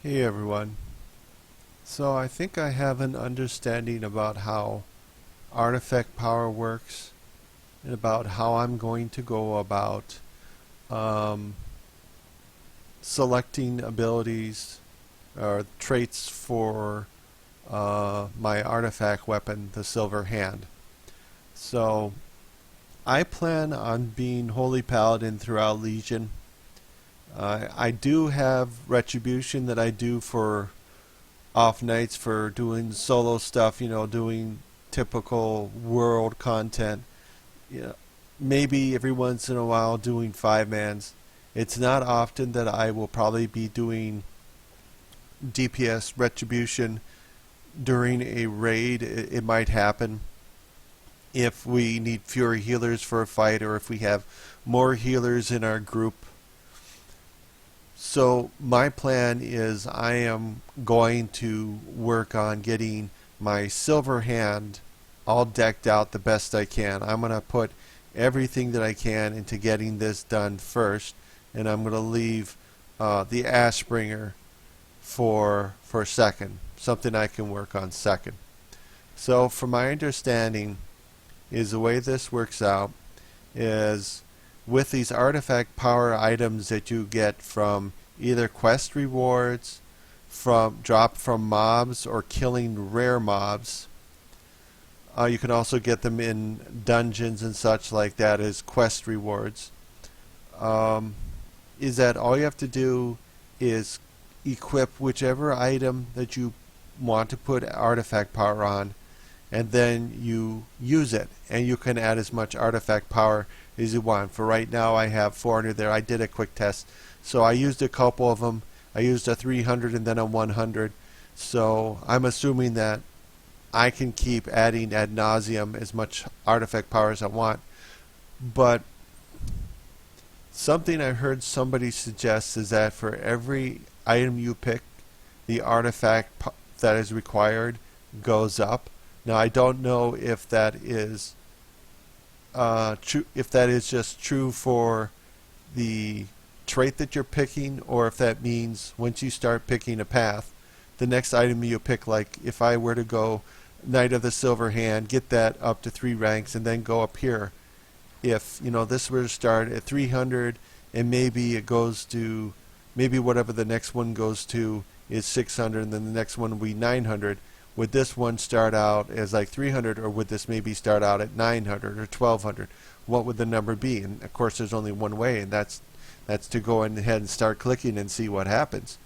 Hey everyone. So I think I have an understanding about how artifact power works and about how I'm going to go about um, selecting abilities or traits for my artifact weapon, the Silver Hand. So I plan on being Holy Paladin throughout Legion. I do have Retribution that I do for off nights for doing solo stuff, doing typical world content. You know, maybe every once in a while doing five mans. It's not often that I will probably be doing DPS retribution during a raid. It might happen if we need fewer healers for a fight or if we have more healers in our group. So my plan is I am going to work on getting my Silver Hand all decked out the best I can. I'm going to put everything that I can into getting this done first, and I'm going to leave the Ashbringer for second, something I can work on second. So from my understanding is the way this works out is with these artifact power items that you get from either quest rewards, from drop from mobs, or killing rare mobs. You can also get them in dungeons and such like that as quest rewards. Is that all you have to do is equip whichever item that you want to put artifact power on, and then you use it, and you can add as much artifact power as you want. For right now I have 400 there. I did a quick test, so I used a couple of them. I used a 300 and then a 100, so I'm assuming that I can keep adding ad nauseum as much artifact power as I want. But something I heard somebody suggest is that for every item you pick, the artifact that is required goes up. Now I don't know if that is true, if that is just true for the trait that you're picking, or if that means once you start picking a path, the next item you pick, like if I were to go Knight of the Silver Hand, get that up to 3 ranks, and then go up here. If this were to start at 300, and maybe it goes to, maybe whatever the next one goes to is 600, and then the next one will be 900. Would this one start out as like 300, or would this maybe start out at 900 or 1200? What would the number be? And of course there's only one way, and that's to go ahead and start clicking and see what happens.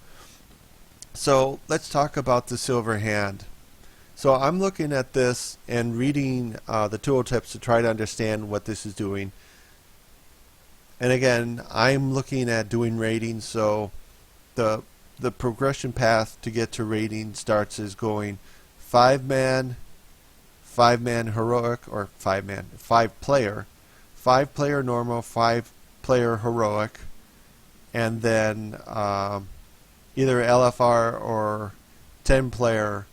So let's talk about the Silver Hand. So I'm looking at this and reading the tooltips to try to understand what this is doing. And again, I'm looking at doing raiding, so the progression path to get to raiding starts as going 5-man heroic, or 5-player normal, 5-player heroic, and then either LFR or 10-player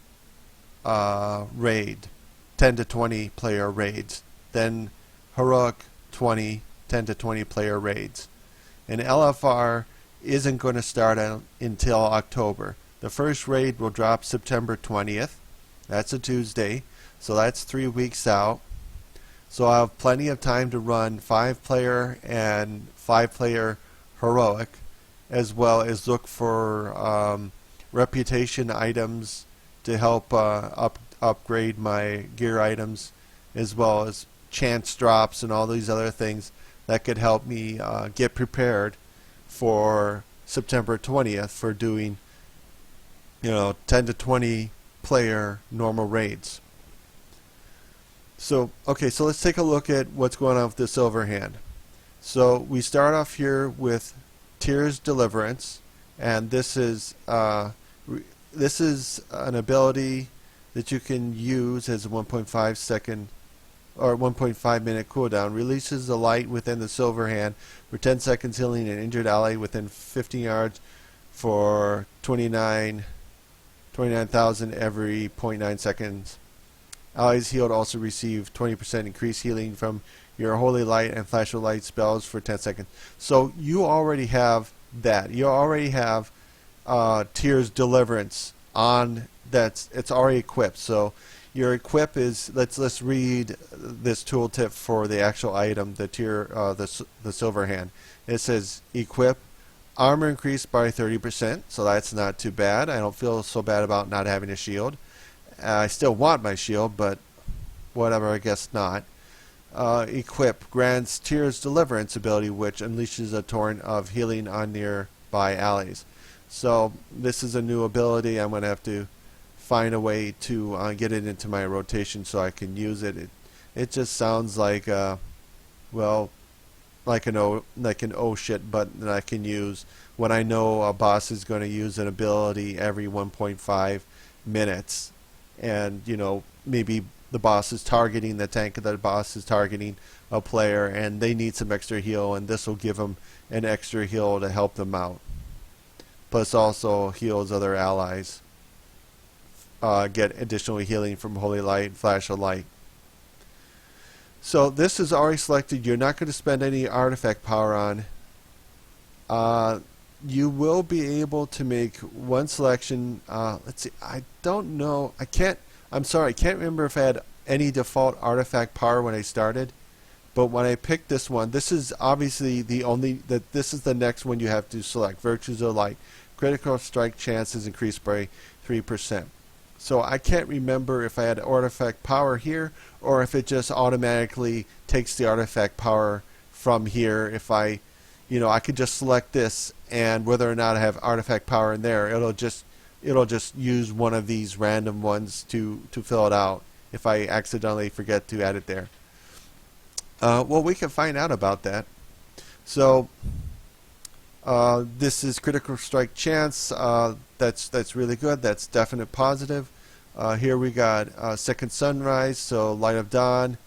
raid, 10 to 20 player raids, then heroic 10 to 20 player raids. And LFR isn't going to start until October. The first raid will drop September 20th. That's a Tuesday, so that's 3 weeks out. So I'll have plenty of time to run 5-player and 5-player heroic, as well as look for reputation items to help upgrade my gear items, as well as chance drops and all these other things that could help me get prepared for September 20th for doing 10 to 20 player normal raids. So so let's take a look at what's going on with the Silver Hand. So we start off here with Tears Deliverance, and this is an ability that you can use as a 1.5 second or 1.5 minute cooldown. Releases the light within the Silver Hand for 10 seconds, healing an injured ally within 15 yards for 29,000 every 0.9 seconds. Allies healed also receive 20% increased healing from your Holy Light and Flash of Light spells for 10 seconds. So you already have that. You already have Tyr's Deliverance on. It's already equipped. So your equip is, let's read this tooltip for the actual item, the Tyr, the silver hand. It says equip, armor increased by 30%, so that's not too bad. I don't feel so bad about not having a shield. I still want my shield, but whatever, I guess not. Equip grants Tyr's Deliverance ability, which unleashes a torrent of healing on nearby allies. So this is a new ability. I'm going to have to find a way to get it into my rotation so I can use it. It just sounds like well, like an oh shit button that I can use when I know a boss is going to use an ability every 1.5 minutes, and maybe the boss is targeting the tank, the boss is targeting a player, and they need some extra heal, and this will give them an extra heal to help them out. Plus also heals other allies. Get additional healing from Holy Light, Flash of Light. So this is already selected. You're not going to spend any artifact power on. You will be able to make one selection. Let's see. I don't know. I'm sorry. I can't remember if I had any default artifact power when I started. But when I picked this one, this is obviously this is the next one you have to select. Virtues of Light. Critical strike chance is increased by 3%. So I can't remember if I had artifact power here or if it just automatically takes the artifact power from here. If I could just select this, and whether or not I have artifact power in there, it'll just use one of these random ones to fill it out if I accidentally forget to add it there. Well, we can find out about that. So this is critical strike chance. That's really good. That's definite positive. Here we got second sunrise, so light of dawn,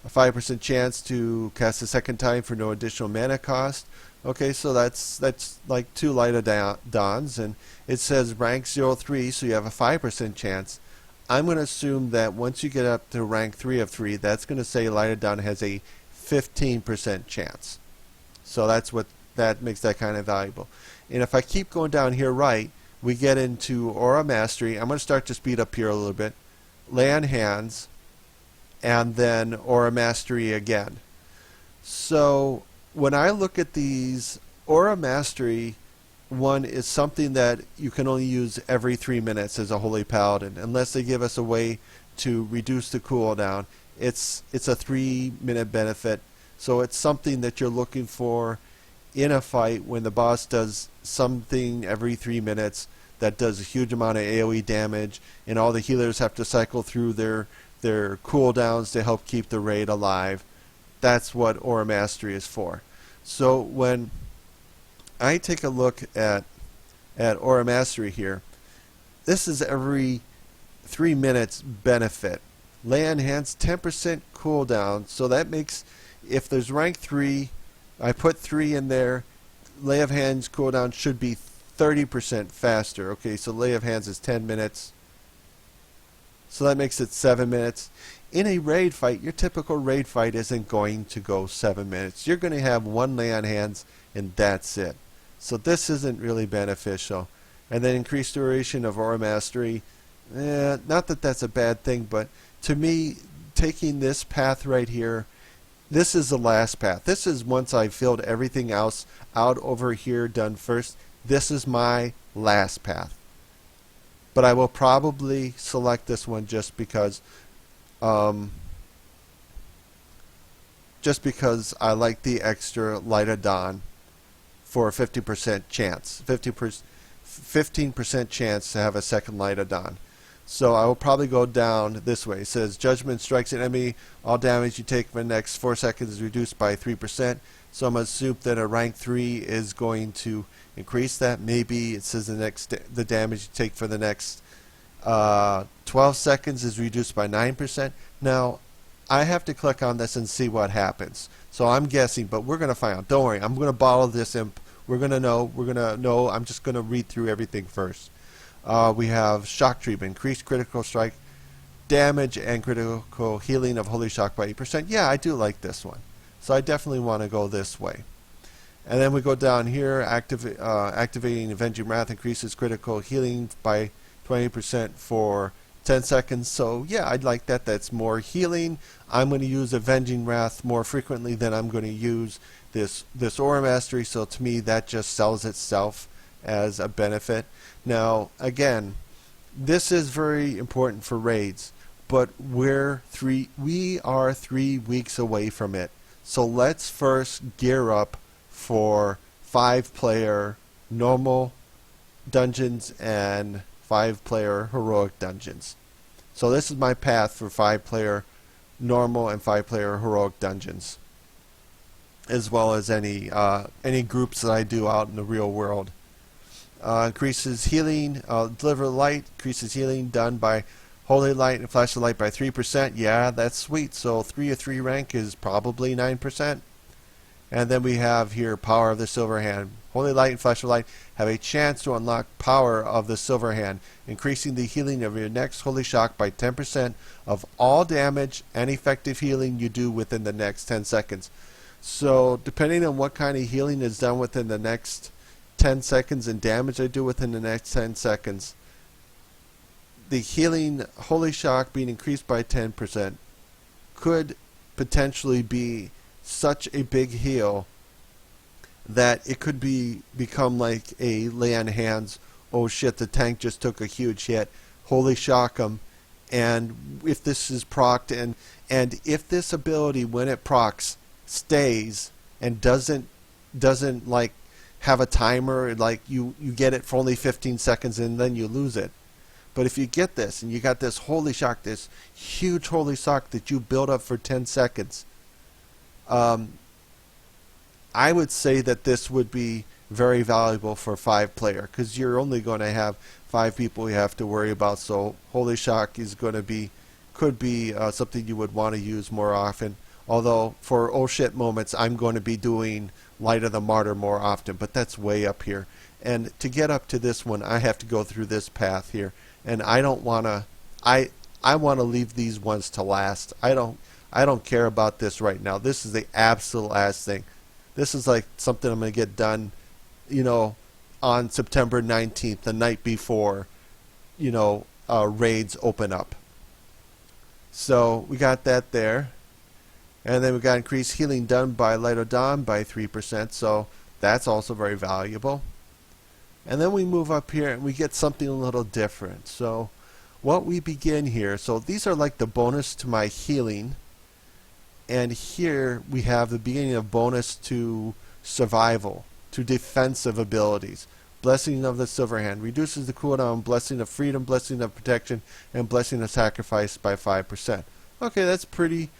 a 5% chance to cast a second time for no additional mana cost. Okay, so that's like 2 light of dawns, and it says rank 03, so you have a 5% chance. I'm going to assume that once you get up to rank 3 of 3, that's going to say light of dawn has a 15% chance. So that makes that kind of valuable. And if I keep going down here right, we get into Aura Mastery. I'm going to start to speed up here a little bit. Lay on Hands, and then Aura Mastery again. So when I look at these, Aura Mastery one is something that you can only use every 3 minutes as a Holy Paladin, unless they give us a way to reduce the cooldown. It's a 3-minute benefit, so it's something that you're looking for in a fight when the boss does something every 3 minutes that does a huge amount of AoE damage, and all the healers have to cycle through their cooldowns to help keep the raid alive. That's what Aura Mastery is for. So when I take a look at Aura Mastery here, this is every 3 minutes benefit. Lay on Hands, 10% cooldown, so that makes, if there's rank 3, I put 3 in there, Lay of Hands cooldown should be 30% faster. Okay, so Lay of Hands is 10 minutes. So that makes it 7 minutes. In a raid fight, your typical raid fight isn't going to go 7 minutes. You're going to have 1 Lay on Hands, and that's it. So this isn't really beneficial. And then increased duration of Aura Mastery. Not that that's a bad thing, but to me, taking this path right here, this is the last path. This is once I've filled everything else out over here, done first. This is my last path. But I will probably select this one just because I like the extra Light of Dawn for a 50% chance. 15% chance to have a second Light of Dawn. So I will probably go down this way. It says Judgment strikes an enemy. All damage you take for the next 4 seconds is reduced by 3%. So I'm going to assume that a rank 3 is going to increase that. Maybe it says the damage you take for the next 12 seconds is reduced by 9%. Now, I have to click on this and see what happens. So I'm guessing, but we're going to find out. Don't worry. I'm going to bottle this imp. We're going to know. I'm just going to read through everything first. We have Shock Treatment, increased critical strike damage and critical healing of Holy Shock by 8%. Yeah, I do like this one. So I definitely want to go this way. And then we go down here, activating Avenging Wrath increases critical healing by 20% for 10 seconds. So yeah, I'd like that. That's more healing. I'm going to use Avenging Wrath more frequently than I'm going to use this Aura Mastery. So to me, that just sells itself as a benefit. Now, again, this is very important for raids, but we are 3 weeks away from it. So let's first gear up for 5-player normal dungeons and 5-player heroic dungeons. So this is my path for 5-player normal and 5-player heroic dungeons, as well as any groups that I do out in the real world. Increases healing, deliver light, increases healing done by holy light and flash of light by 3%. Yeah, that's sweet. So 3 of 3 rank is probably 9%. And then we have here Power of the Silver Hand. Holy Light and Flash of Light have a chance to unlock Power of the Silver Hand, increasing the healing of your next Holy Shock by 10% of all damage and effective healing you do within the next 10 seconds. So depending on what kind of healing is done within the next 10 seconds and damage I do within the next 10 seconds, the healing Holy Shock being increased by 10% could potentially be such a big heal that it could become like a lay on hands, oh shit, the tank just took a huge hit, holy shock him. And if this is procced and if this ability when it procs stays and doesn't like have a timer, like you get it for only 15 seconds and then you lose it. But if you get this and you got this holy shock, this huge holy shock that you build up for 10 seconds, I would say that this would be very valuable for 5-player, because you're only going to have 5 people you have to worry about. So holy shock is going to could be something you would want to use more often. Although for oh shit moments, I'm going to be doing Light of the Martyr more often, but that's way up here. And to get up to this one, I have to go through this path here, and I don't want to. I want to leave these ones to last. I don't care about this right now. This is the absolute last thing. This is like something I'm going to get done, on September 19th, the night before, raids open up. So we got that there. And then we got increased healing done by Light of Dawn by 3%. So that's also very valuable. And then we move up here and we get something a little different. So what we begin here, so these are like the bonus to my healing. And here we have the beginning of bonus to survival, to defensive abilities. Blessing of the Silver Hand reduces the cooldown, Blessing of Freedom, Blessing of Protection, and Blessing of Sacrifice by 5%. Okay, that's pretty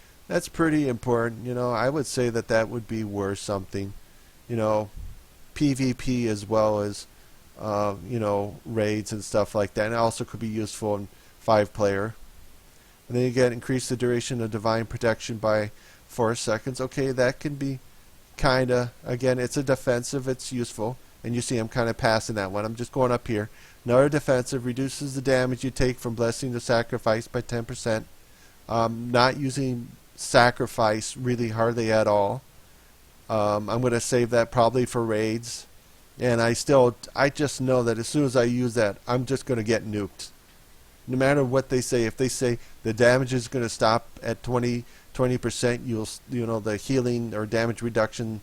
important. I would say that would be worth something. PvP as well as raids and stuff like that. And it also could be useful in 5-player. And then you get increase the duration of Divine Protection by 4 seconds. Okay, that can be again, it's a defensive, it's useful. And you see I'm kind of passing that one. I'm just going up here. Another defensive, reduces the damage you take from Blessing to Sacrifice by 10%. Not using Sacrifice really hardly at all. I'm going to save that probably for raids. And I just know that as soon as I use that, I'm just going to get nuked. No matter what they say, if they say the damage is going to stop at 20%, the healing or damage reduction,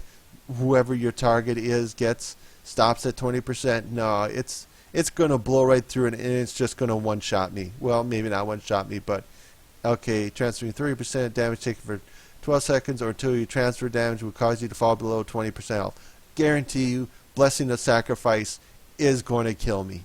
whoever your target is stops at 20%. No, it's going to blow right through it, and it's just going to one-shot me. Well, maybe not one-shot me, but okay, transferring 30% damage taken for 12 seconds or until you transfer damage will cause you to fall below 20% health. Guarantee you, Blessing of Sacrifice is going to kill me.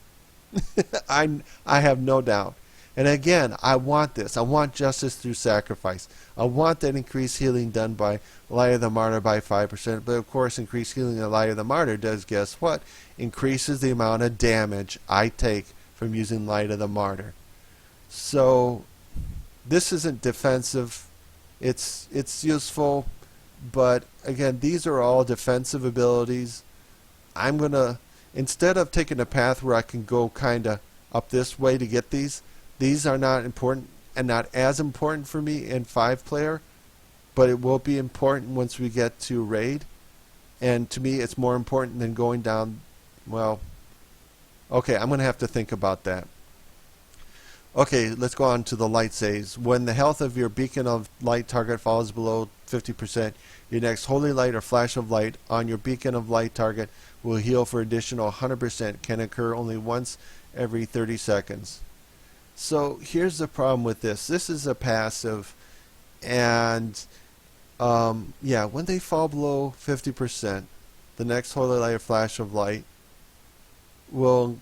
I have no doubt. And again, I want this. I want justice through sacrifice. I want that increased healing done by Light of the Martyr by 5%. But of course, increased healing of Light of the Martyr does, guess what? Increases the amount of damage I take from using Light of the Martyr. So this isn't defensive. It's useful. But again, these are all defensive abilities. I'm going to, instead of taking a path where I can go kind of up this way to get these are not important and not as important for me in 5-player, but it will be important once we get to raid. And to me, it's more important than going down. Well, okay, I'm going to have to think about that. Okay, let's go on to the light saves. When the health of your beacon of light target falls below 50%, your next holy light or flash of light on your beacon of light target will heal for additional 100%. Can occur only once every 30 seconds. So here's the problem with this. This is a passive, and yeah, when they fall below 50%, the next holy light or flash of light will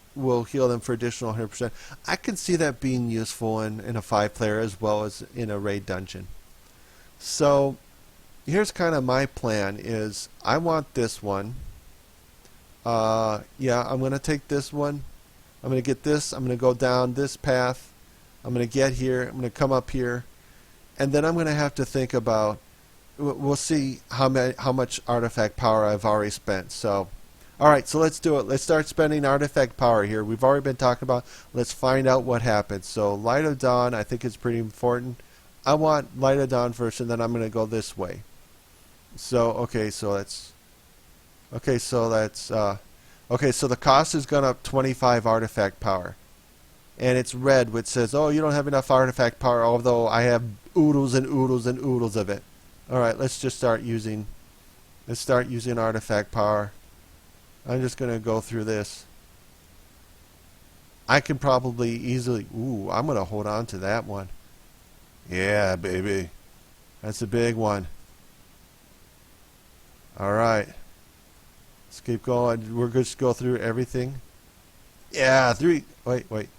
heal them for additional 100%. I can see that being useful in a 5-player as well as in a raid dungeon. So here's kind of my plan is I want this one. Yeah, I'm going to take this one. I'm going to get this. I'm going to go down this path. I'm going to get here. I'm going to come up here. And then I'm going to have to think about, we'll see how much artifact power I've already spent. So alright, so let's do it. Let's start spending artifact power here. We've already been talking about, let's find out what happens. So Light of Dawn, I think is pretty important. I want Light of Dawn first, and then I'm going to go this way. So, okay, so the cost is gone up 25 artifact power. And it's red, which says, oh, you don't have enough artifact power, although I have oodles and oodles and oodles of it. Alright, let's just start using artifact power. I'm just going to go through this. I can probably easily... Ooh, I'm going to hold on to that one. Yeah, baby. That's a big one. Alright. Let's keep going. We're going to go through everything. Yeah, 3... Wait.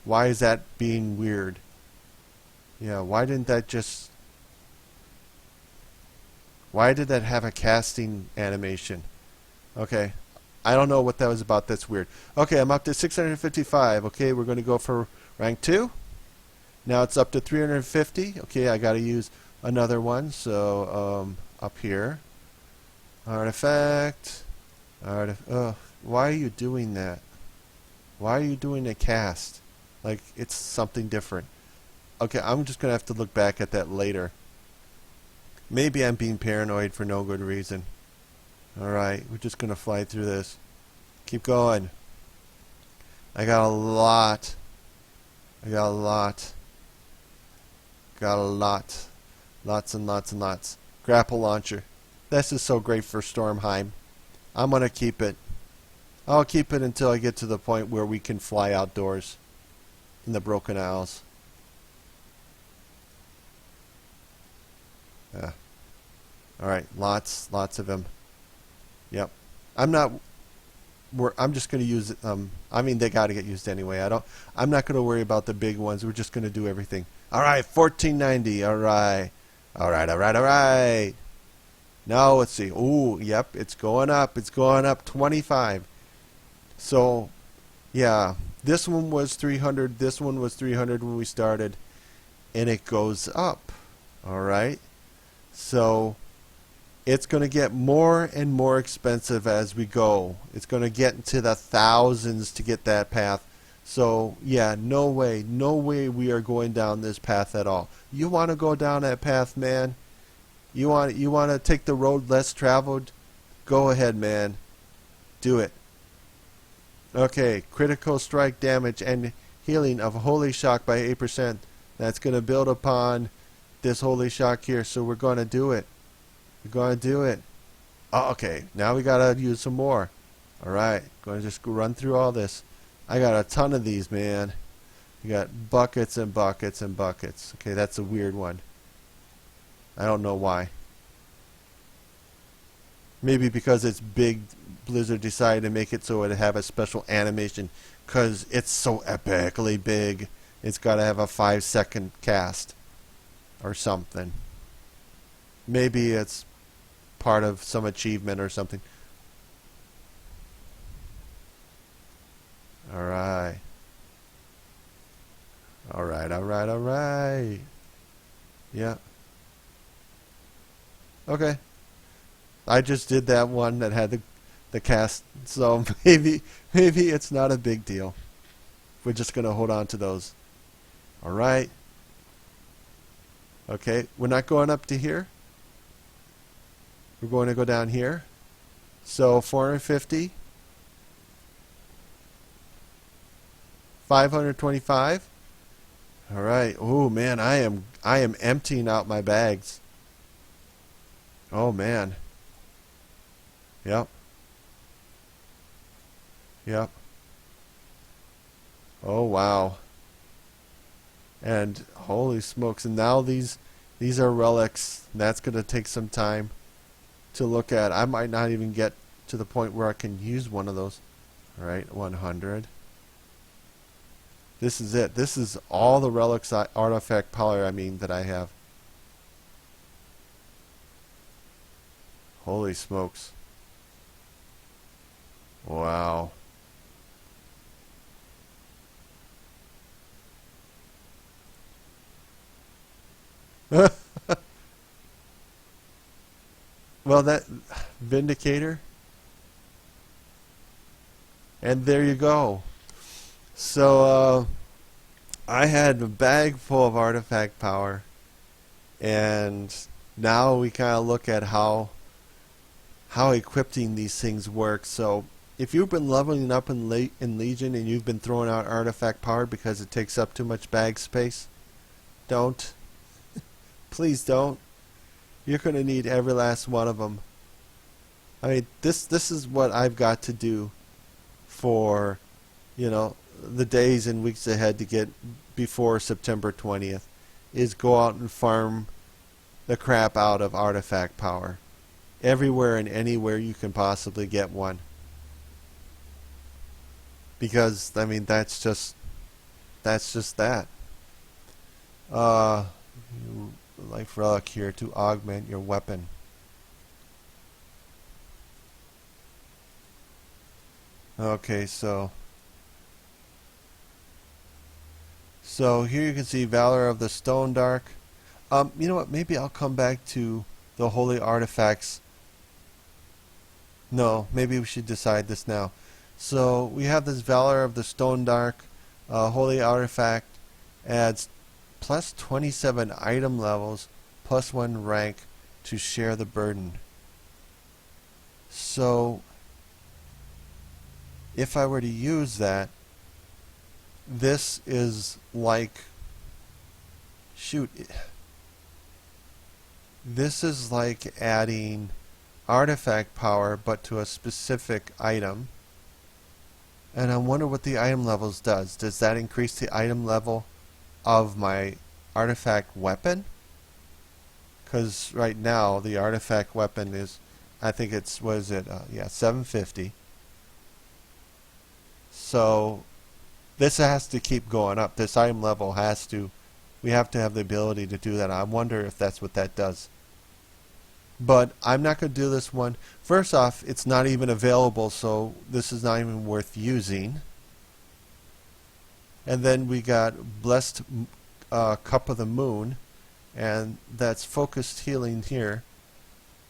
Why is that being weird? Yeah, why didn't that just... Why did that have a casting animation? Okay. I don't know what that was about. That's weird. Okay, I'm up to 655. Okay, we're going to go for rank 2. Now it's up to 350. Okay, I got to use another one. So, up here. Artifact. Why are you doing that? Why are you doing a cast? Like, it's something different. Okay, I'm just going to have to look back at that later. Maybe I'm being paranoid for no good reason. Alright, we're just going to fly through this. Keep going. I got a lot. Lots and lots and lots. Grapple launcher. This is so great for Stormheim. I'm going to keep it. I'll keep it until I get to the point where we can fly outdoors in the Broken Isles. Yeah. Alright, lots of them. Yep. I'm just going to use it. I mean, they got to get used anyway. I'm not going to worry about the big ones. We're just going to do everything. Alright, 1490. Alright. Now let's see. Ooh, yep, it's going up. It's going up 25. So, yeah, this one was 300. This one was 300 when we started. And it goes up. Alright. So it's going to get more and more expensive as we go. It's going to get into the thousands to get that path. So yeah, no way we are going down this path at all. You want to go down that path, man? You want to take the road less traveled? Go ahead, man. Do it. Okay, critical strike damage and healing of Holy Shock by 8%. That's going to build upon this Holy Shock here, so we're going to do it. Oh, okay, now we got to use some more. Alright, going to just run through all this. I got a ton of these, man. You got buckets and buckets and buckets. Okay, that's a weird one. I don't know why. Maybe because it's big, Blizzard decided to make it so it have a special animation because it's so epically big. It's got to have a 5-second cast or something. Maybe it's part of some achievement or something. Alright. Yeah. Okay. I just did that one that had the cast, so maybe it's not a big deal. We're just going to hold on to those. Alright. Okay, we're not going up to here. We're going to go down here. So 450, 525. All right. Oh man, I am emptying out my bags. Oh man. Yep. Yep. Oh wow. And holy smokes! And now these are relics. And that's going to take some time to look at. I might not even get to the point where I can use one of those. All right, 100. This is it. This is all the relics artifact power that I have. Holy smokes. Wow. Well, that Vindicator. And there you go. So I had a bag full of artifact power, and now we kind of look at how equipping these things work. So if you've been leveling up in Legion and you've been throwing out artifact power because it takes up too much bag space, don't. Please don't. You're going to need every last one of them. I mean, this is what I've got to do for, the days and weeks ahead to get before September 20th, is go out and farm the crap out of artifact power. Everywhere and anywhere you can possibly get one. Because, that's just that. Life relic here to augment your weapon. Okay, so here you can see Valor of the Stone Dark. You know what? Maybe I'll come back to the holy artifacts. No, maybe we should decide this now. So we have this Valor of the Stone Dark holy artifact, adds plus 27 item levels, plus 1 rank to share the burden. So if I were to use that, this is like, this is like adding artifact power but to a specific item. And I wonder what the item levels does. Does that increase the item level of my artifact weapon? Because right now the artifact weapon is, I think it's, what is it? 750. So this has to keep going up. This item level has to, we have to have the ability to do that. I wonder if that's what that does. But I'm not going to do this one. First off, it's not even available, so this is not even worth using. And then we got Blessed Cup of the Moon, and that's focused healing here.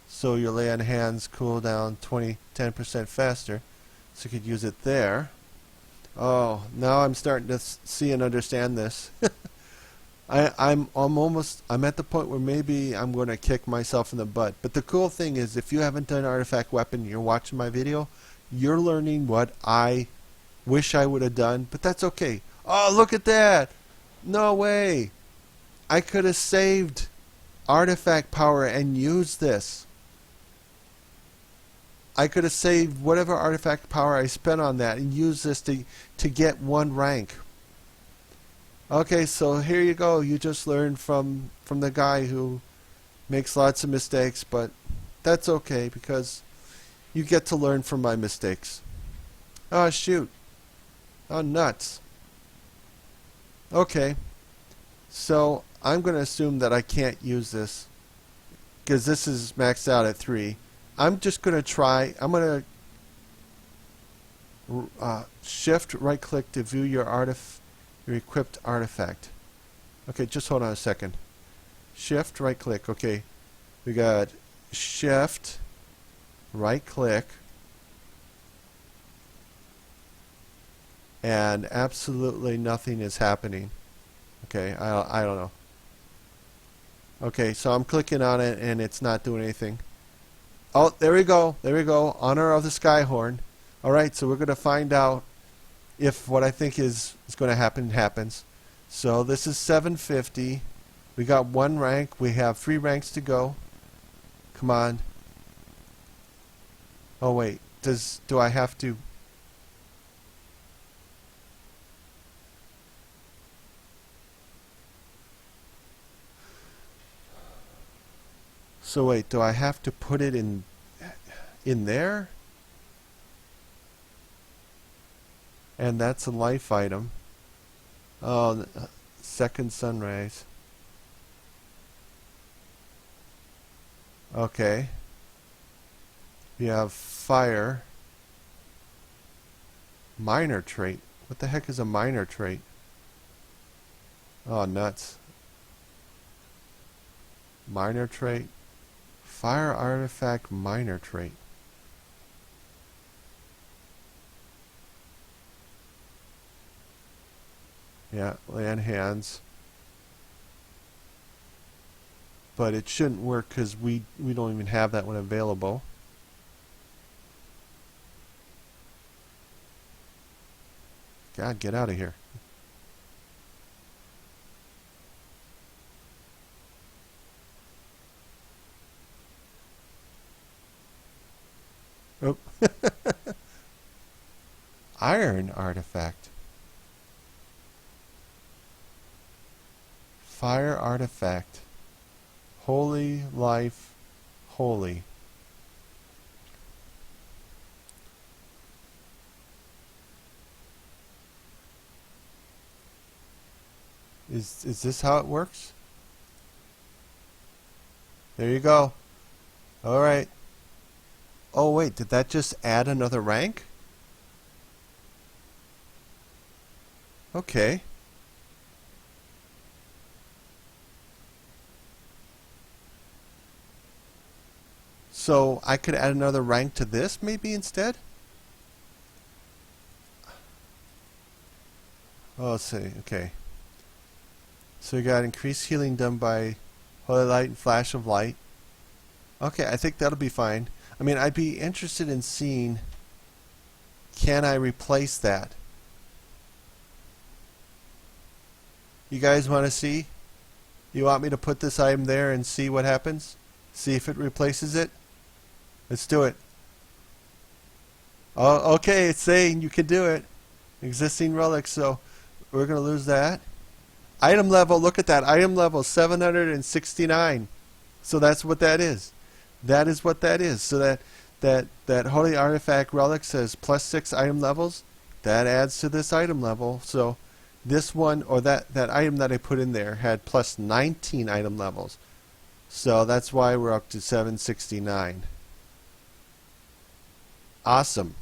So your lay on hands cool down 10% faster. So you could use it there. Oh, now I'm starting to see and understand this. I'm at the point where maybe I'm going to kick myself in the butt. But the cool thing is, if you haven't done artifact weapon and you're watching my video, you're learning what I wish I would have done, but that's okay. Oh, look at that! No way! I could have saved artifact power and used this. I could have saved whatever artifact power I spent on that and used this to get 1 rank. Okay, so here you go. You just learned from the guy who makes lots of mistakes, but that's okay because you get to learn from my mistakes. Oh, shoot. Oh, nuts. Okay. So I'm going to assume that I can't use this because this is maxed out at 3. I'm just going to try. I'm going to shift right click to view your equipped artifact. Okay, just hold on a second. Shift right click. Okay, we got shift right click and absolutely nothing is happening. Okay, I don't know. Okay, so I'm clicking on it and it's not doing anything. Oh, there we go. There we go. Honor of the Skyhorn. All right, so we're going to find out if what I think is going to happen happens. So this is 750. We got 1 rank. We have 3 ranks to go. Come on. Oh wait, do I have to? So wait, do I have to put it in there? And that's a life item. Oh, second sunrise. Okay. We have fire. Minor trait. What the heck is a minor trait? Oh, nuts. Minor trait. Fire artifact minor trait. Yeah, land hands. But it shouldn't work because we don't even have that one available. God, get out of here. Oh. Iron artifact. Fire artifact. Holy life. Holy. Is this how it works? There you go. All right. Oh wait, did that just add another rank? Okay. So I could add another rank to this maybe instead? Oh, let's see. Okay. So we got increased healing done by Holy Light and Flash of Light. Okay, I think that'll be fine. I mean, I'd be interested in seeing, can I replace that? You guys want to see? You want me to put this item there and see what happens? See if it replaces it? Let's do it. Oh, okay, it's saying you can do it. Existing relics, so we're going to lose that. Item level, look at that. Item level 769. So that's what that is. That is what that is. So that Holy Artifact Relic says +6 item levels. That adds to this item level. So this one, or that item that I put in there had +19 item levels. So that's why we're up to 769. Awesome.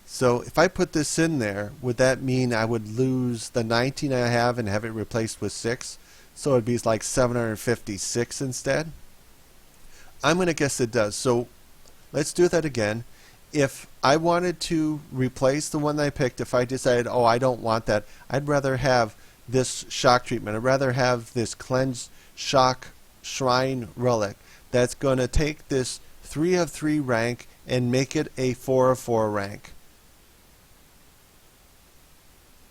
So if I put this in there, would that mean I would lose the 19 I have and have it replaced with 6? So it'd be like 756 instead? I'm going to guess it does. So let's do that again. If I wanted to replace the one that I picked, if I decided, oh, I don't want that, I'd rather have this shock treatment. I'd rather have this cleansed shock shrine relic that's going to take this 3 of 3 rank and make it a 4 of 4 rank.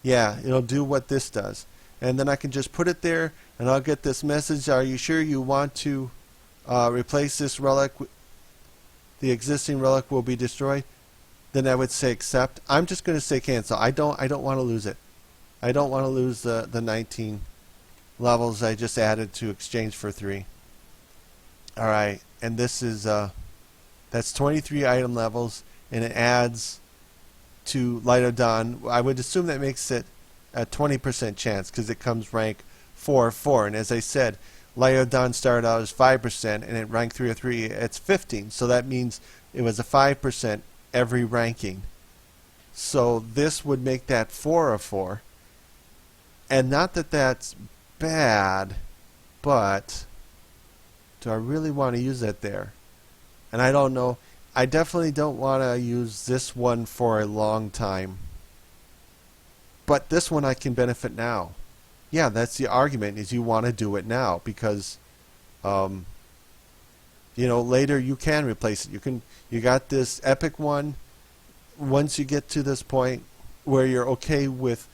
Yeah, it'll do what this does. And then I can just put it there and I'll get this message. Are you sure you want to replace this relic? The existing relic will be destroyed. Then I would say accept. I'm just going to say cancel. I don't want to lose it. I don't want to lose the 19 levels I just added to exchange for 3. All right, and this is that's 23 item levels, and it adds to Light of Dawn. I would assume that makes it a 20% chance because it comes rank 4 of 4. And as I said, Light of Dawn started out as 5%, and at rank 3 of 3, it's 15. So that means it was a 5% every ranking. So this would make that 4 of 4. And not that that's bad, but do I really want to use that there? And I don't know. I definitely don't want to use this one for a long time. But this one I can benefit now. Yeah, that's the argument, is you want to do it now because You know, later you can replace it. You got this epic one. Once you get to this point where you're okay with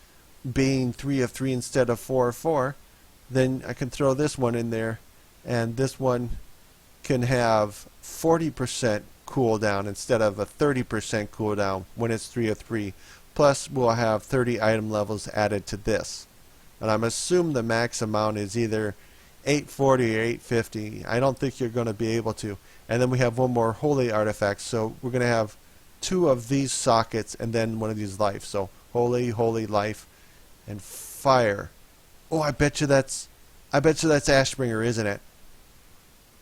being 3 of 3 instead of 4 of 4, then I can throw this one in there, and this one can have 40% cooldown instead of a 30% cooldown when it's 3 of 3. Plus, we'll have 30 item levels added to this. And I'm assuming the max amount is either 840 or 850. I don't think you're going to be able to. And then we have one more holy artifact, so we're going to have 2 of these sockets and then one of these life. So holy, holy, life, and fire. Oh, I bet you that's Ashbringer, isn't it?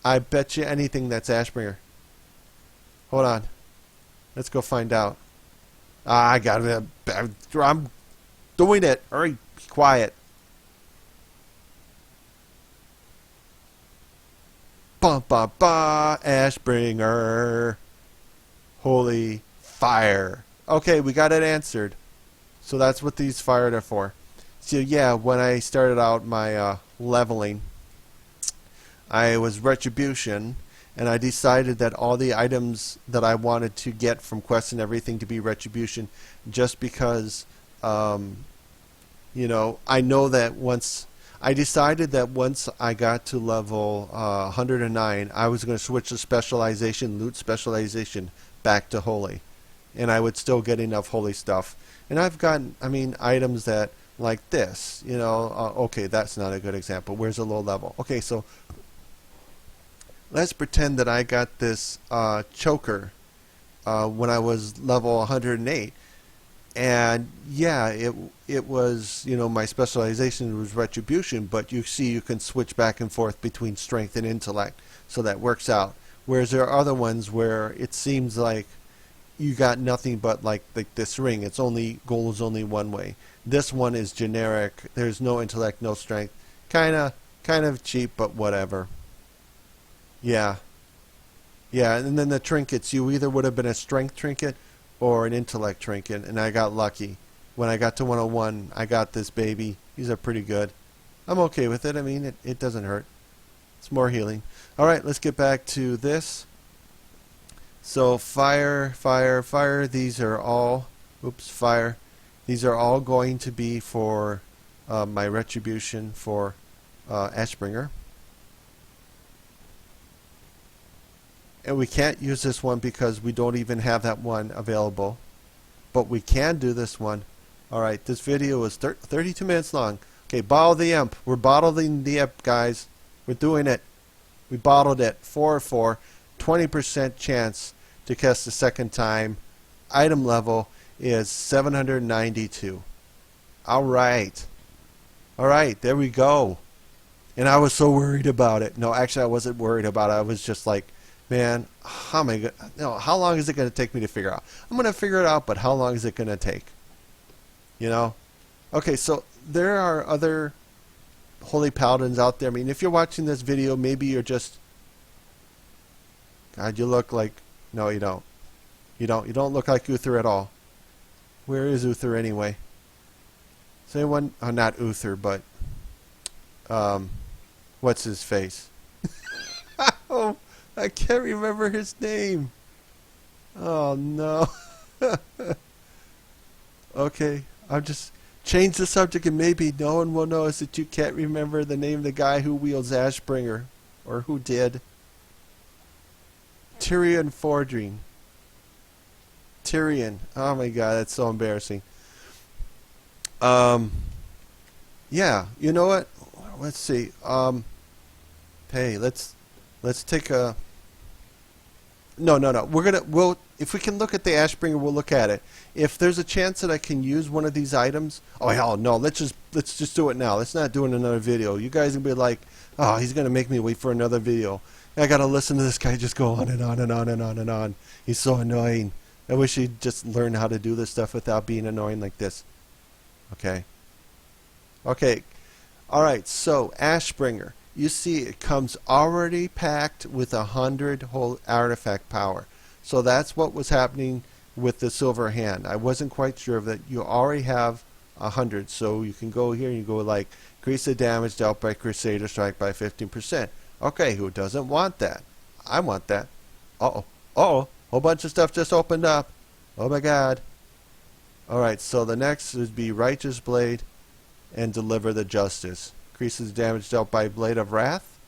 I bet you anything that's Ashbringer. Hold on. Let's go find out. I got it. I'm doing it. Hurry, be quiet. Ba ba ba, Ashbringer. Holy fire. Okay, we got it answered. So that's what these fire are for. So yeah, when I started out my leveling, I was Retribution, and I decided that all the items that I wanted to get from quests and everything to be Retribution, just because, you know, I know that I decided that once I got to level 109, I was going to switch the specialization, loot specialization, back to Holy. And I would still get enough Holy stuff. And I've gotten, I mean, items that, like this, you know, okay, that's not a good example. Where's a low level? Okay, so let's pretend that I got this choker when I was level 108. And yeah, it was, you know, my specialization was Retribution, but you see you can switch back and forth between strength and intellect, so that works out. Whereas there are other ones where it seems like you got nothing but like this ring. It's only goes only one way. This one is generic. There's no intellect, no strength. Kind of cheap, but whatever. Yeah. Yeah, and then the trinkets, you either would have been a strength trinket or an intellect trinket, and I got lucky. When I got to 101, I got this baby. These are pretty good. I'm okay with it. I mean, it doesn't hurt. It's more healing. All right, let's get back to this. So fire, fire, fire. These are all, fire. These are all going to be for my Retribution for Ashbringer. And we can't use this one because we don't even have that one available. But we can do this one. Alright, this video is 32 minutes long. Okay, bottle the imp. We're bottling the imp, guys. We're doing it. We bottled it. 4/4. 20% chance to cast the second time. Item level is 792. Alright. Alright, there we go. And I was so worried about it. No, actually I wasn't worried about it. I was just like, man, how am I gonna, no, how long is it going to take me to figure out? I'm going to figure it out, but how long is it going to take? You know? Okay, so there are other Holy Paladins out there. I mean, if you're watching this video, maybe you're just, God, you look like, no, you don't. You don't look like Uther at all. Where is Uther anyway? Is anyone, oh, not Uther, but, what's his face? Oh, I can't remember his name. Oh, no. Okay, I'll just change the subject and maybe no one will notice that you can't remember the name of the guy who wields Ashbringer. Or who did. Tyrion Fordring. Tyrion. Oh my god, that's so embarrassing. Yeah, you know what? Let's see. Hey, let's take a... No. We'll if we can look at the Ashbringer, we'll look at it. If there's a chance that I can use one of these items, oh hell no, let's just do it now. Let's not do another video. You guys will be like, oh, he's gonna make me wait for another video. I gotta listen to this guy just go on and on and on and on and on. He's so annoying. I wish he'd just learn how to do this stuff without being annoying like this. Okay. Okay. Alright, so Ashbringer. You see it comes already packed with 100 whole artifact power. So that's what was happening with the silver hand. I wasn't quite sure of that. You already have 100. So you can go here and you go like increase the damage dealt by Crusader Strike by 15%. Okay, who doesn't want that? I want that. Uh-oh. Uh-oh. Whole bunch of stuff just opened up. Oh my god. Alright, so the next would be Righteous Blade and Deliver the Justice. Increases damage dealt by Blade of Wrath.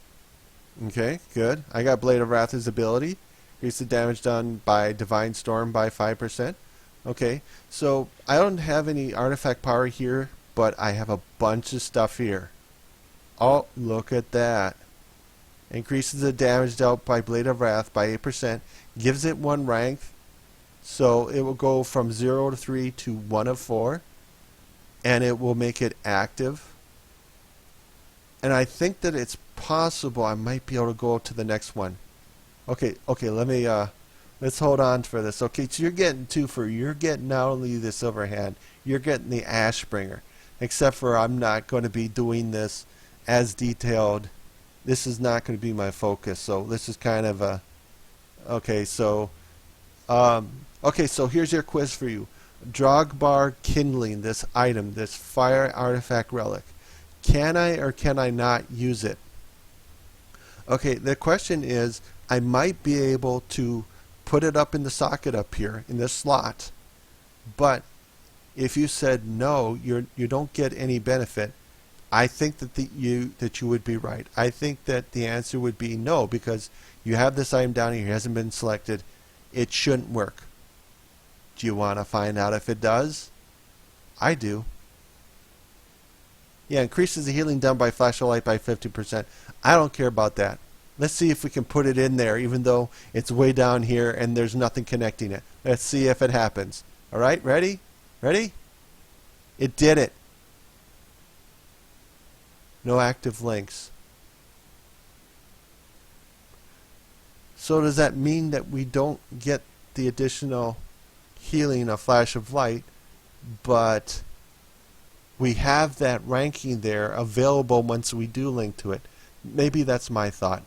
Okay, good. I got Blade of Wrath as ability. Increase the damage done by Divine Storm by 5%. Okay, so I don't have any artifact power here, but I have a bunch of stuff here. Oh, look at that. Increases the damage dealt by Blade of Wrath by 8%. Gives it 1 rank. So it will go from 0 to 3 to 1 of 4. And it will make it active. And I think that it's possible I might be able to go to the next one. Okay, let me let's hold on for this. Okay, so you're getting you're getting not only the Silver Hand, you're getting the Ashbringer. Except for I'm not going to be doing this as detailed. This is not going to be my focus. So this is kind of a okay, so here's your quiz for you. Drogbar Kindling, this item, this fire artifact relic. Can I or can I not use it? Okay, the question is, I might be able to put it up in the socket up here in this slot, but if you said no, you don't get any benefit. I think that you would be right. I think that the answer would be no, because you have this item down here, it hasn't been selected. It shouldn't work. Do you want to find out if it does? I do. Yeah, increases the healing done by flash of light by 50%. I don't care about that. Let's see if we can put it in there, even though it's way down here and there's nothing connecting it. Let's see if it happens. All right, ready? Ready? It did it. No active links. So does that mean that we don't get the additional healing of flash of light, but we have that ranking there available once we do link to it? Maybe that's my thought.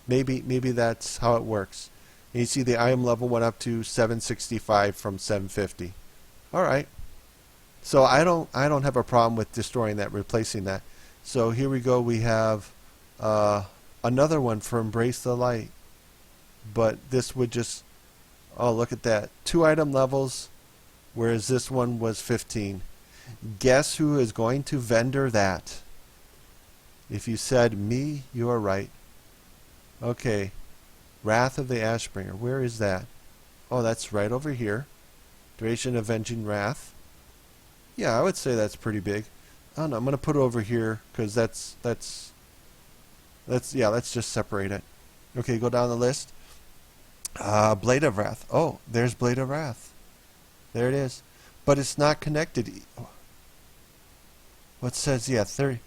Maybe that's how it works. And you see the item level went up to 765 from 750. All right. So I don't have a problem with destroying that, replacing that. So here we go. We have another one for Embrace the Light, but this would just, oh, look at that, 2 item levels, whereas this one was 15. Guess who is going to vendor that? If you said me, you are right. Okay, Wrath of the Ashbringer. Where is that? Oh, that's right over here. Duration Avenging Wrath. Yeah, I would say that's pretty big. I don't know. I'm going to put it over here because let's just separate it. Okay, go down the list. Blade of Wrath. Oh, there's Blade of Wrath. There it is. But it's not connected. What says, yeah, 30.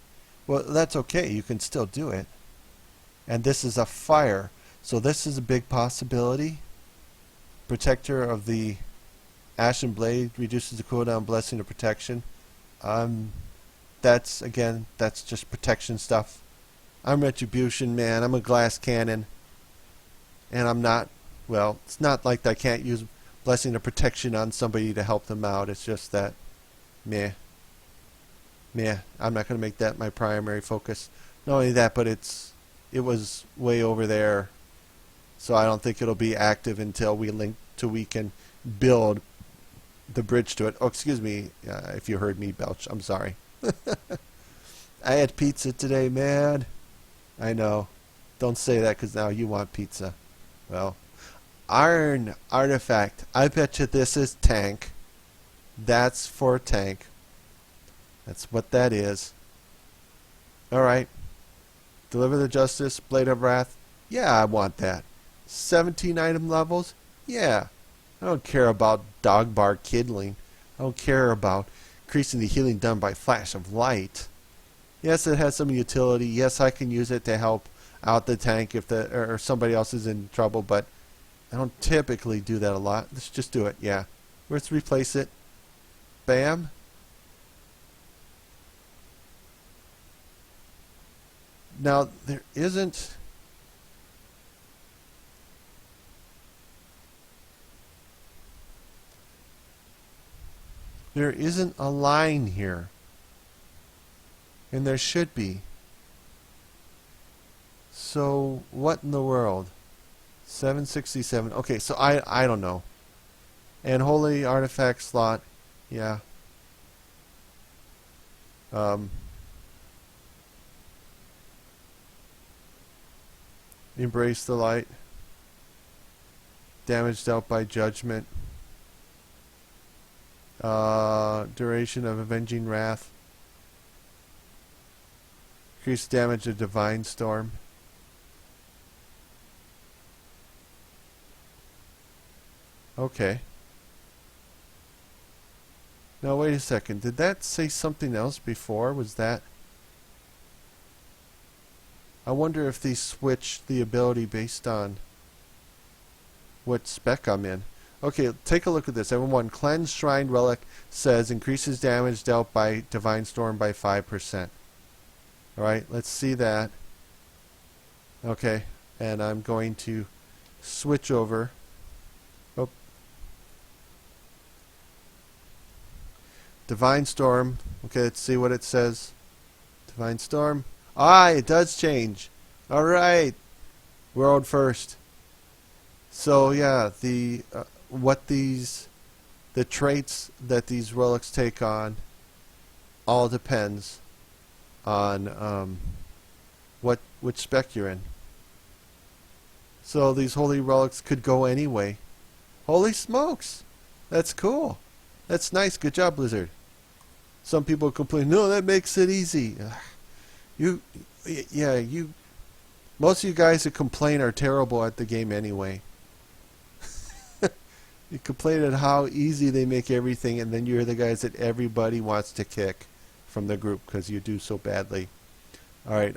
Well, that's okay. You can still do it. And this is a fire. So this is a big possibility. Protector of the Ashen Blade reduces the cooldown blessing of protection. That's just protection stuff. I'm Retribution, man. I'm a glass cannon. And I'm not, well, it's not like I can't use blessing of protection on somebody to help them out. It's just that, meh. I'm not going to make that my primary focus. Not only that, but it was way over there. So I don't think it'll be active until we can build the bridge to it. Oh, excuse me if you heard me belch. I'm sorry. I had pizza today, man. I know. Don't say that because now you want pizza. Well, Iron Artifact. I bet you this is tank. That's for tank. That's what that is. Alright. Deliver the Justice, Blade of Wrath. Yeah, I want that. 17 item levels? Yeah. I don't care about Drogbar Kindling. I don't care about increasing the healing done by flash of light. Yes, it has some utility. Yes, I can use it to help out the tank if or somebody else is in trouble, but I don't typically do that a lot. Let's just do it. Yeah. Let's replace it. Bam. Now, there isn't a line here. And there should be. So, what in the world? 767. Okay, so I don't know. And holy artifact slot, yeah. Embrace the light. Damage dealt by judgment. Duration of avenging wrath. Increased damage of divine storm. Okay. Now wait a second. Did that say something else before? Was that? I wonder if they switched the ability based on what spec I'm in. Okay, take a look at this. Everyone, Cleanse Shrine Relic says increases damage dealt by Divine Storm by 5%. Alright, let's see that. Okay, and I'm going to switch over. Oh. Divine Storm. Okay, let's see what it says. Divine Storm. Ah, it does change. Alright. World first. So yeah, the traits that these relics take on all depends on which spec you're in. So these holy relics could go anyway. Holy smokes! That's cool. That's nice. Good job, Blizzard. Some people complain, no, that makes it easy. Most of you guys that complain are terrible at the game anyway. You complain at how easy they make everything, and then you're the guys that everybody wants to kick from the group because you do so badly. Alright,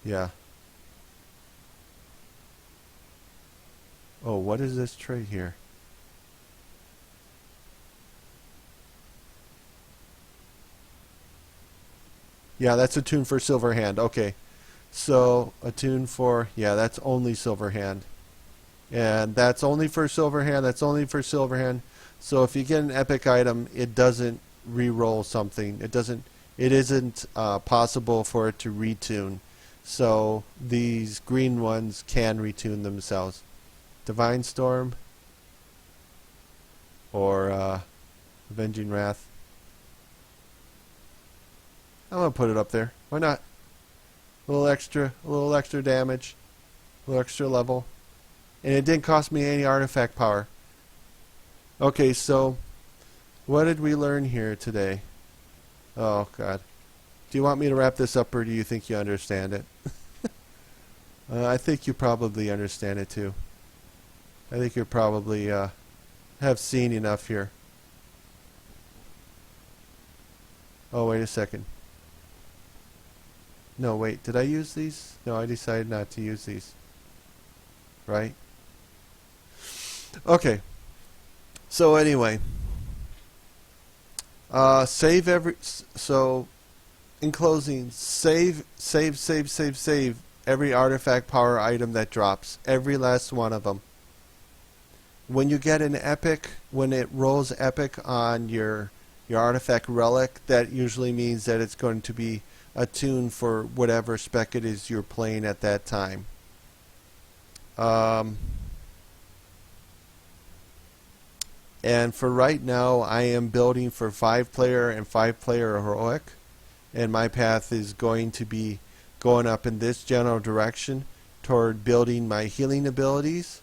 yeah. Oh, what is this trait here? Yeah, that's a tune for Silver Hand. Okay. So, a tune for, yeah, that's only Silver Hand. And that's only for Silver Hand, that's only for Silver Hand. So if you get an epic item, it doesn't re-roll something. It isn't possible for it to retune. So these green ones can retune themselves. Divine Storm or Avenging Wrath. I'm gonna put it up there. Why not? A little extra damage, a little extra level. And it didn't cost me any artifact power. Okay, so what did we learn here today? Oh, God. Do you want me to wrap this up, or do you think you understand it? I think you probably understand it, too. I think you probably have seen enough here. Oh, wait a second. No, wait. Did I use these? No, I decided not to use these. Right? Okay. So anyway, save every. So, in closing, save every artifact power item that drops. Every last one of them. When you get an epic, when it rolls epic on your artifact relic, that usually means that it's going to be attuned for whatever spec it is you're playing at that time. And for right now, I am building for 5-player and 5-player heroic, and my path is going to be going up in this general direction toward building my healing abilities,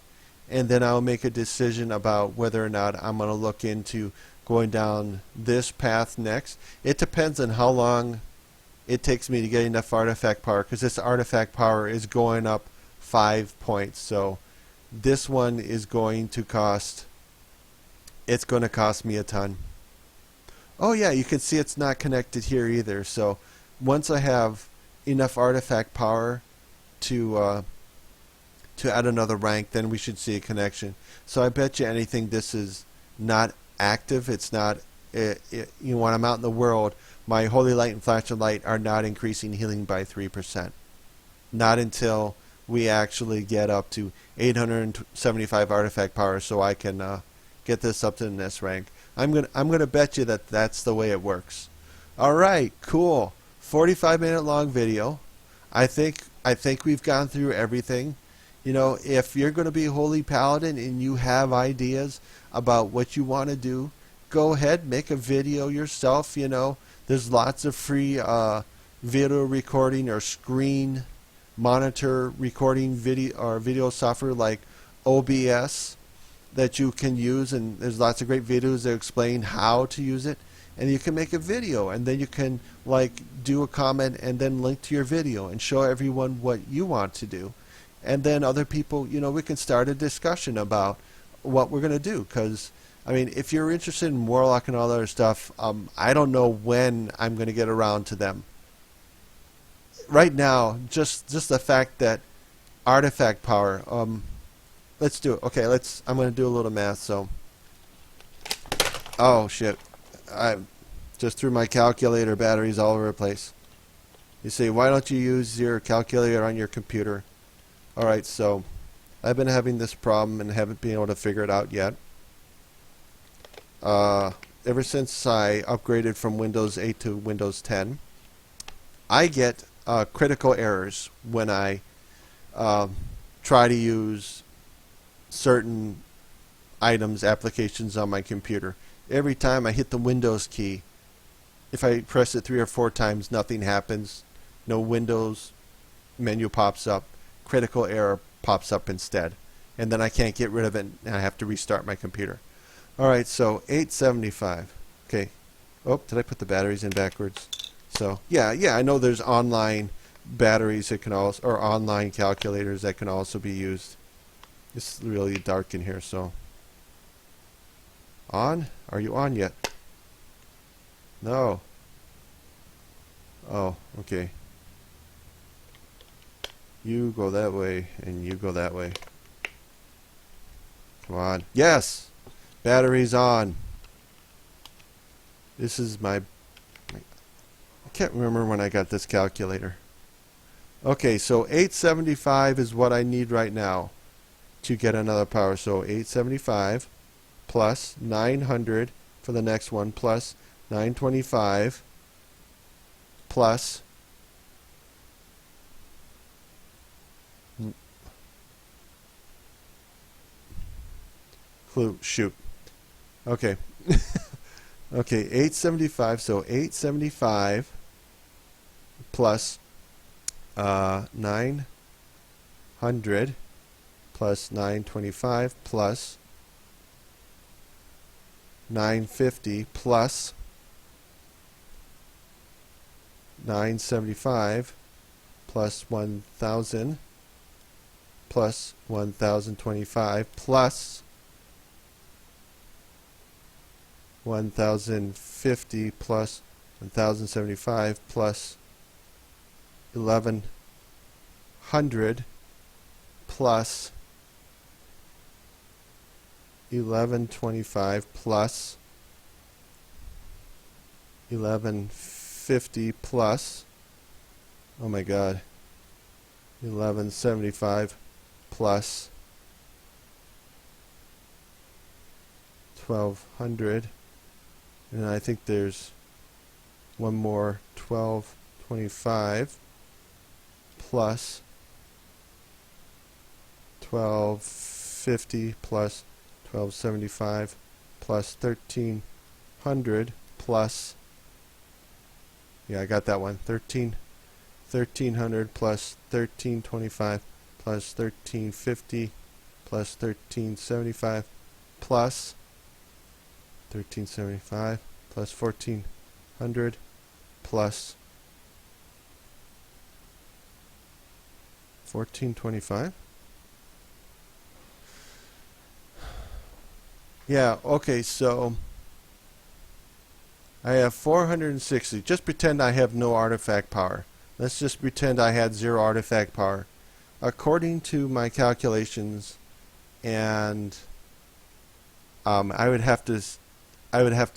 and then I'll make a decision about whether or not I'm going to look into going down this path next. It depends on how long it takes me to get enough artifact power, because this artifact power is going up 5 points. So this one is going to cost, it's going to cost me a ton. Oh yeah, you can see it's not connected here either. So once I have enough artifact power to add another rank, then we should see a connection. So I bet you anything this is not active. It's not, when I'm out in the world, my Holy Light and Flash of Light are not increasing healing by 3%. Not until we actually get up to 875 artifact power, so I can get this up to the next rank. I'm gonna bet you that's the way it works. All right, cool. 45-minute long video. I think we've gone through everything. You know, if you're going to be Holy Paladin and you have ideas about what you want to do, go ahead, make a video yourself. You know, there's lots of free video recording or screen monitor recording video software like OBS that you can use, and there's lots of great videos that explain how to use it. And you can make a video, and then you can like do a comment and then link to your video and show everyone what you want to do. And then other people, you know, we can start a discussion about what we're going to do. Because, I mean, if you're interested in Warlock and all that other stuff, I don't know when I'm going to get around to them. Right now, just the fact that artifact power, let's do it. Okay, I'm going to do a little math, so. Oh, shit. I just threw my calculator batteries all over the place. You say, why don't you use your calculator on your computer? Alright, so I've been having this problem and haven't been able to figure it out yet. Ever since I upgraded from Windows 8 to Windows 10, I get critical errors when I try to use certain items, applications on my computer. Every time I hit the Windows key, if I press it 3 or 4 times, nothing happens. No Windows menu pops up. Critical error pops up instead. And then I can't get rid of it, and I have to restart my computer. Alright, so 875. Okay. Oh, did I put the batteries in backwards? So, yeah, I know there's online batteries that can also, or online calculators that can also be used. It's really dark in here, so. On? Are you on yet? No. Oh, okay. You go that way, and you go that way. Come on. Yes! Battery's on. This is I can't remember when I got this calculator. Okay, so 875 is what I need right now to get another power. So 875 plus 900 for the next one, plus 925 plus shoot. Okay. Okay, 875, so 875 plus 900 plus 925 plus 950 plus 975 plus 1000 plus 1025 plus 1050 plus 1075 plus 1100 plus 1125 plus 1150 plus, oh my god, 1175 plus 1200, and I think there's one more, 1225 plus 1250 plus 1275 plus 1300 plus, yeah, I got that one, 1300 plus 1325 plus 1350 plus 1375 plus 1375 plus 1400 plus 1425. Yeah, okay, so I have 460. Just pretend I have no artifact power. Let's just pretend I had 0 artifact power. According to my calculations, and I would have to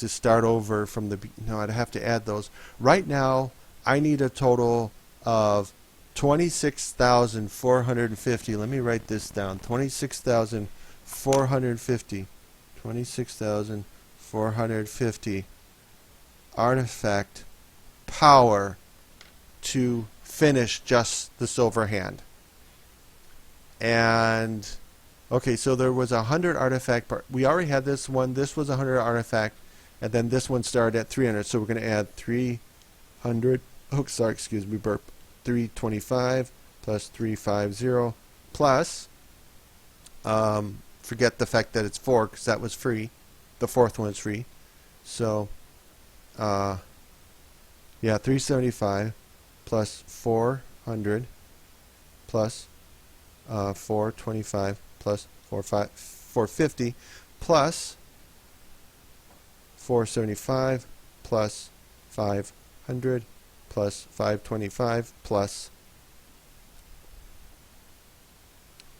start over from the no, I'd have to add those. Right now, I need a total of 26,450. Let me write this down. 26,450. 26,450 artifact power to finish just the silver hand. And okay, so there was 100 artifact. We already had this one. This was 100 artifact, and then this one started at 300. So we're going to add 300. Oh, sorry, excuse me, burp. 325 plus 350 plus. Forget the fact that it's 4 because that was free. The fourth one is free. So, yeah, 375 plus 400 plus 425 plus 450 plus 475 plus 500 plus 525 plus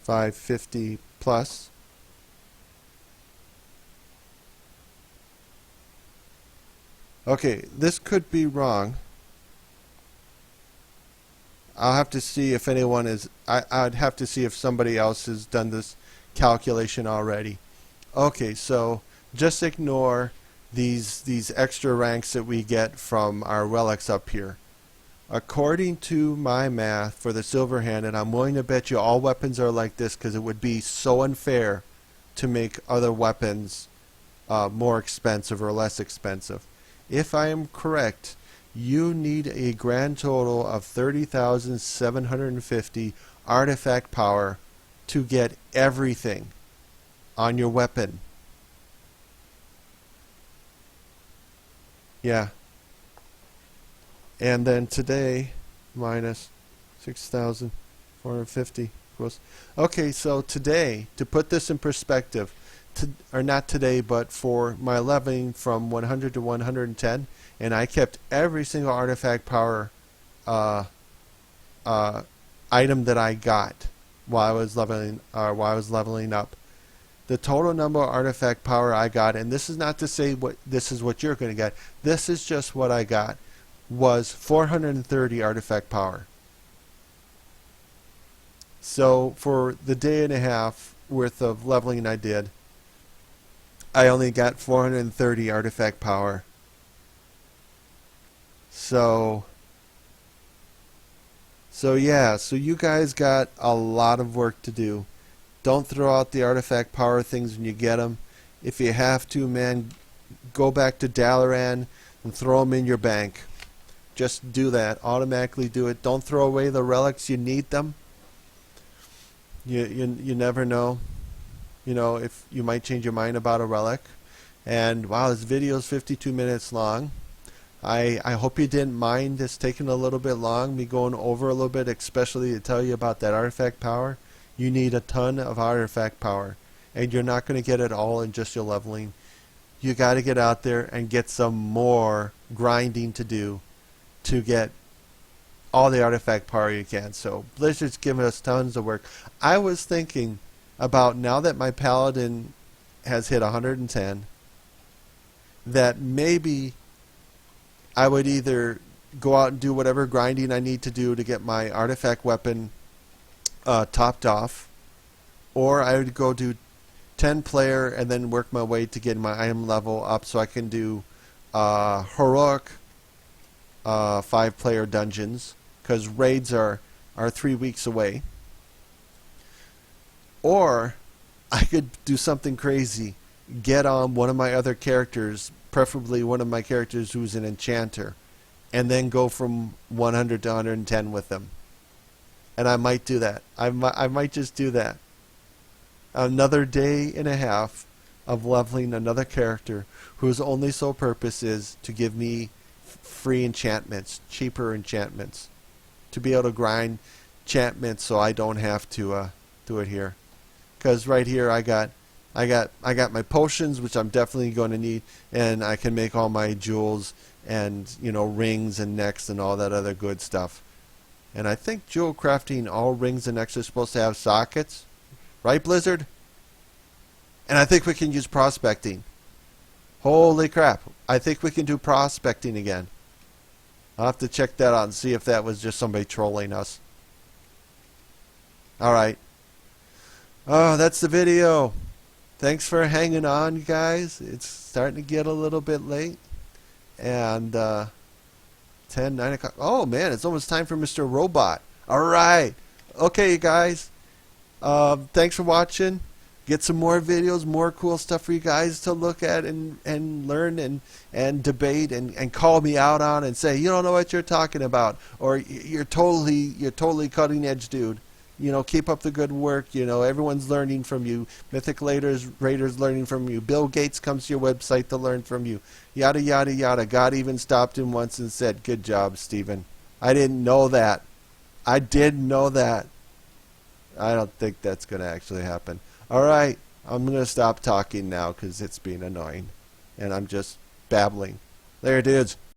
550 plus okay, this could be wrong. I'll have to see if anyone is I'd have to see if somebody else has done this calculation already. Okay, so just ignore these extra ranks that we get from our relics up here. According to my math for the silver hand, and I'm willing to bet you all weapons are like this because it would be so unfair to make other weapons more expensive or less expensive. If I am correct, you need a grand total of 30,750 artifact power to get everything on your weapon. Yeah. And then today, minus 6,450 equals. Okay, so today, to put this in perspective, or not today, but for my leveling from 100 to 110, and I kept every single artifact power item that I got while I was leveling up. The total number of artifact power I got, and this is not to say this is what you're going to get. This is just what I got. Was 430 artifact power. So for the day and a half worth of leveling I did, I only got 430 artifact power. So yeah, so you guys got a lot of work to do. Don't throw out the artifact power things when you get them. If you have to, man, go back to Deliverance and throw them in your bank. Just do that. Automatically do it. Don't throw away the relics. You need them. You never know. You know, if you might change your mind about a relic. And wow, this video is 52 minutes long. I hope you didn't mind this taking a little bit long, me going over a little bit, especially to tell you about that artifact power. You need a ton of artifact power, and you're not going to get it all in just your leveling. You got to get out there and get some more grinding to do to get all the artifact power you can. So Blizzard's giving us tons of work. I was thinking about, now that my paladin has hit 110, that maybe I would either go out and do whatever grinding I need to do to get my artifact weapon topped off, or I would go do 10 player and then work my way to get my item level up so I can do heroic 5 player dungeons, because raids are 3 weeks away. Or I could do something crazy, get on one of my other characters, preferably one of my characters who's an enchanter, and then go from 100 to 110 with them. And I might do that. I might just do that. Another day and a half of leveling another character whose only sole purpose is to give me free enchantments, cheaper enchantments, to be able to grind enchantments so I don't have to do it here. Because right here I got my potions, which I'm definitely going to need, and I can make all my jewels and, you know, rings and necks and all that other good stuff. And I think jewel crafting, all rings and necks are supposed to have sockets, right, Blizzard? And I think we can use prospecting. Holy crap! I think we can do prospecting again. I'll have to check that out and see if that was just somebody trolling us. All right. Oh, that's the video. Thanks for hanging on, guys. It's starting to get a little bit late. And 10, 9 o'clock. Oh, man, it's almost time for Mr. Robot. All right. Okay, you guys. Thanks for watching. Get some more videos, more cool stuff for you guys to look at and learn and debate and call me out on and say, you don't know what you're talking about, or you're totally cutting edge, dude. You know, keep up the good work. You know, everyone's learning from you. Mythic Raiders learning from you. Bill Gates comes to your website to learn from you. Yada, yada, yada. God even stopped him once and said, good job, Stephen. I didn't know that. I didn't know that. I don't think that's going to actually happen. All right. I'm going to stop talking now because it's being annoying. And I'm just babbling. There it is.